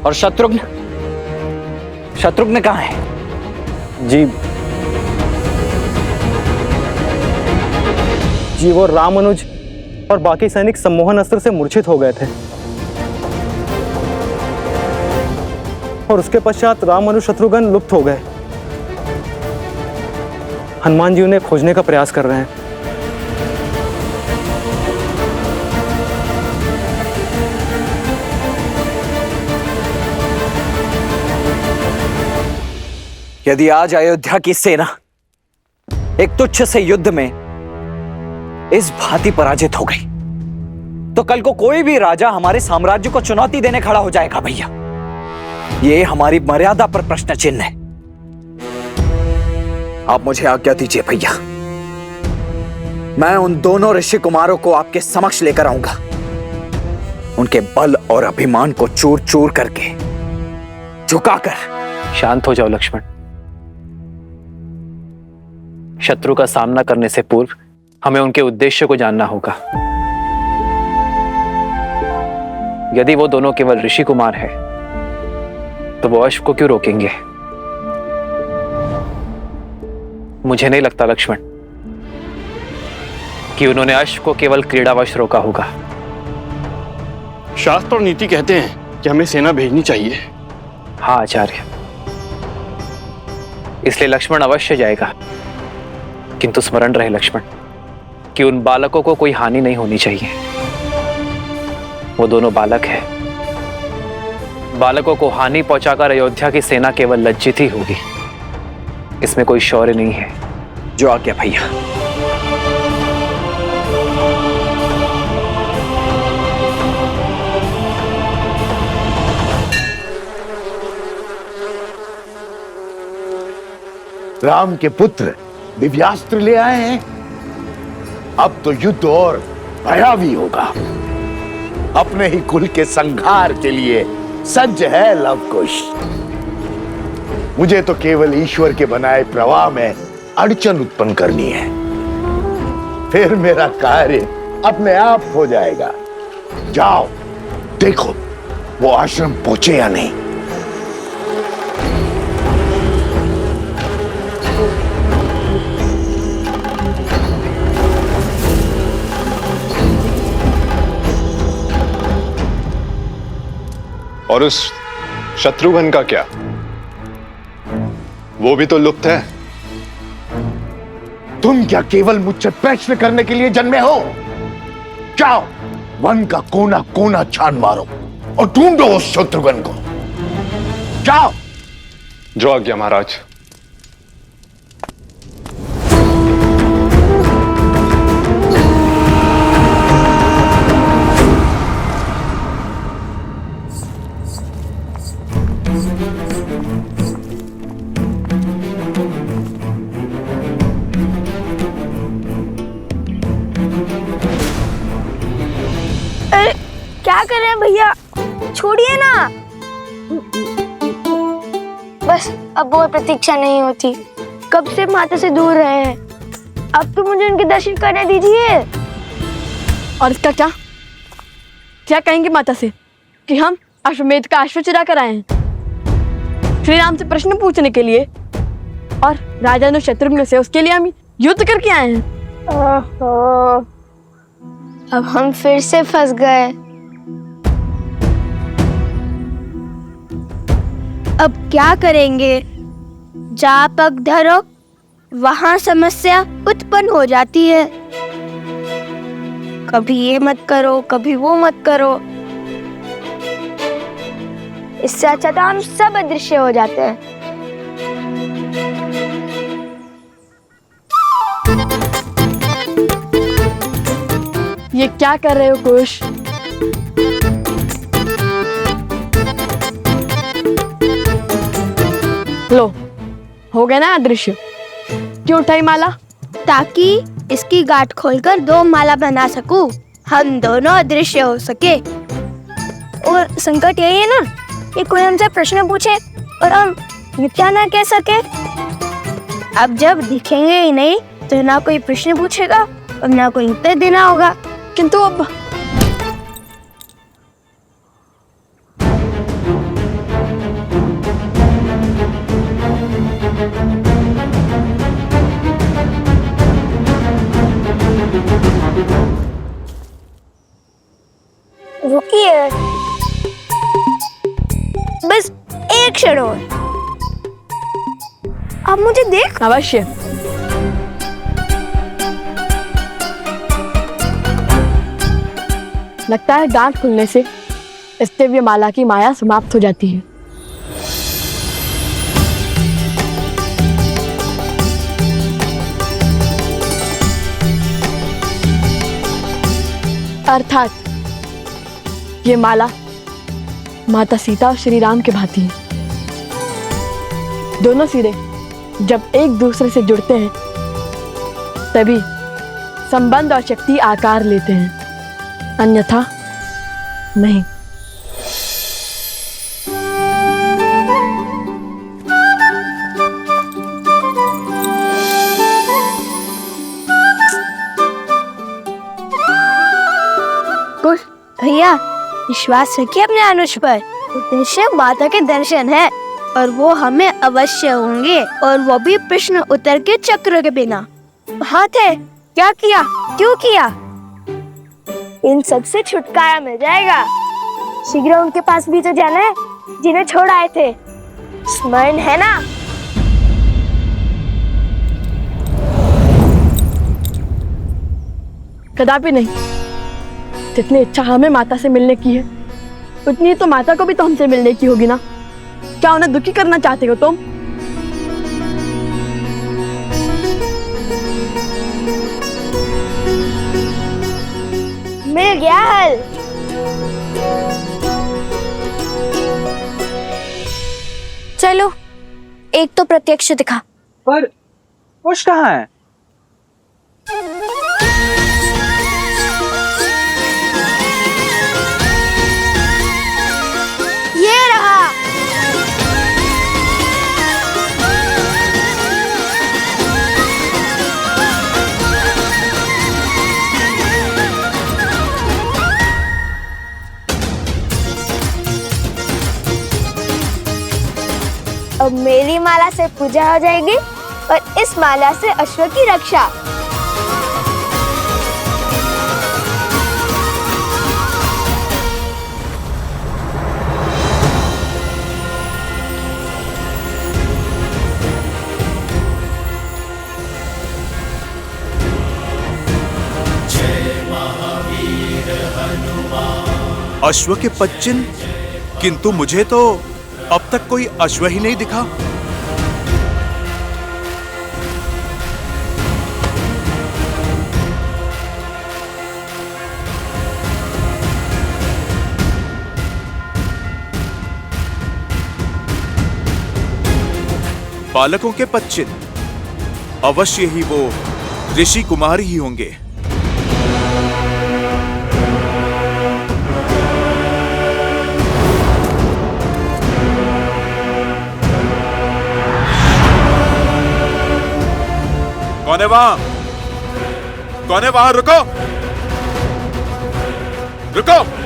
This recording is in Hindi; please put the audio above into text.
और शत्रुघ्न, शत्रुघ्न कहाँ है? जी जी, वो रामानुज और बाकी सैनिक सम्मोहन अस्त्र से मूर्छित हो गए थे और उसके पश्चात रामानुज शत्रुघ्न लुप्त हो गए। हनुमान जी उन्हें खोजने का प्रयास कर रहे हैं। यदि आज अयोध्या की सेना एक तुच्छ से युद्ध में इस भांति पराजित हो गई, तो कल को कोई भी राजा हमारे साम्राज्य को चुनौती देने खड़ा हो जाएगा भैया। ये हमारी मर्यादा पर प्रश्न चिन्ह है। आप मुझे आज्ञा दीजिए भैया, मैं उन दोनों ऋषि कुमारों को आपके समक्ष लेकर आऊंगा। उनके बल और अभिमान को चूर चूर करके झुकाकर। शांत हो जाओ लक्ष्मण। शत्रु का सामना करने से पूर्व हमें उनके उद्देश्य को जानना होगा। यदि वो दोनों केवल ऋषि कुमार हैं, तो वो अश्व को क्यों रोकेंगे? मुझे नहीं लगता लक्ष्मण कि उन्होंने अश्व को केवल क्रीड़ावश रोका होगा। शास्त्र और नीति कहते हैं कि हमें सेना भेजनी चाहिए। हाँ आचार्य, इसलिए लक्ष्मण अवश्य जाएगा, किंतु स्मरण रहे लक्ष्मण कि उन बालकों को कोई हानि नहीं होनी चाहिए। वो दोनों बालक हैं। बालकों को हानि पहुंचाकर अयोध्या की सेना केवल लज्जित ही होगी। इसमें कोई शौर्य नहीं है। जो आज्ञा भैया। राम के पुत्र दिव्यास्त्र ले आए हैं। अब तो युद्ध और भयावी होगा। अपने ही कुल के संहार के लिए सज्ज है लवकुश। मुझे तो केवल ईश्वर के बनाए प्रवाह में अड़चन उत्पन्न करनी है, फिर मेरा कार्य अपने आप हो जाएगा। जाओ देखो वो आश्रम पहुंचे या नहीं। और उस शत्रुघ्न का क्या? वो भी तो लुप्त है। तुम क्या केवल मुझसे प्रश्न करने के लिए जन्मे हो? जाओ वन का कोना कोना छान मारो और ढूंढो उस शत्रुघ्न को। जाओ। जो आज्ञा महाराज। क्या कर रहे हैं भैया? छोड़िए ना। बस अब वो प्रतीक्षा नहीं होती। कब से माता से दूर रहे हैं, अब तो मुझे उनके दर्शन करने दीजिए। और इसका क्या क्या कहेंगे माता से कि हम अश्वमेध का अश्व चुरा कर आए हैं श्री राम से प्रश्न पूछने के लिए, और राजा शत्रुघ्न से उसके लिए हम युद्ध करके आए हैं। ओहो, अब हम फिर से फंस गए। अब क्या करेंगे? जहाँ पग धरो वहाँ समस्या उत्पन्न हो जाती है। कभी ये मत करो, कभी वो मत करो। इससे अच्छा तो हम सब अदृश्य हो जाते हैं। ये क्या कर रहे हो कुश? लो, हो गया ना अदृश्य। क्यों उठाई माला? ताकि इसकी गांठ खोलकर 2 माला बना सकूं, हम दोनों अदृश्य हो सके। और संकट यही है ना कि कोई हमसे प्रश्न पूछे और हम मिथ्या ना कह सके। अब जब दिखेंगे ही नहीं तो ना कोई प्रश्न पूछेगा और ना कोई उत्तर देना होगा। किंतु अब क्षणों है। अब मुझे देख। अवश्य। लगता है गांठ खुलने से इस दिव्य माला की माया समाप्त हो जाती है। अर्थात ये माला माता सीता और श्री राम के भांति है। दोनों सिरे जब एक दूसरे से जुड़ते हैं तभी संबंध और शक्ति आकार लेते हैं, अन्यथा नहीं। कुछ भैया विश्वास रखिए अपने अनुज पर। उद्देश्य माता के दर्शन है और वो हमें अवश्य होंगे, और वो भी प्रश्न उत्तर के चक्र के बिना। बात है क्या किया, क्यों किया, इन सब से छुटकारा मिल जाएगा। शीघ्र उनके पास भी तो जाना है जिन्हें छोड़ आए थे, स्मरण है ना? कदापि नहीं। जितनी इच्छा हमें माता से मिलने की है उतनी तो माता को भी तो हमसे मिलने की होगी ना। क्या उन्हें दुखी करना चाहते हो तुम? मिल गया हल। चलो एक तो प्रत्यक्ष दिखा। पर कुछ कहाँ है? ये रहा। अब मेरी माला से पूजा हो जाएगी और इस माला से अश्व की रक्षा। अश्व के 5 चिन्ह, किंतु मुझे तो अब तक कोई अश्व ही नहीं दिखा। बालकों के 5 चिन्ह, अवश्य ही वो ऋषि कुमार ही होंगे। कौन है वहां? कौन है वहां? रुको, रुको।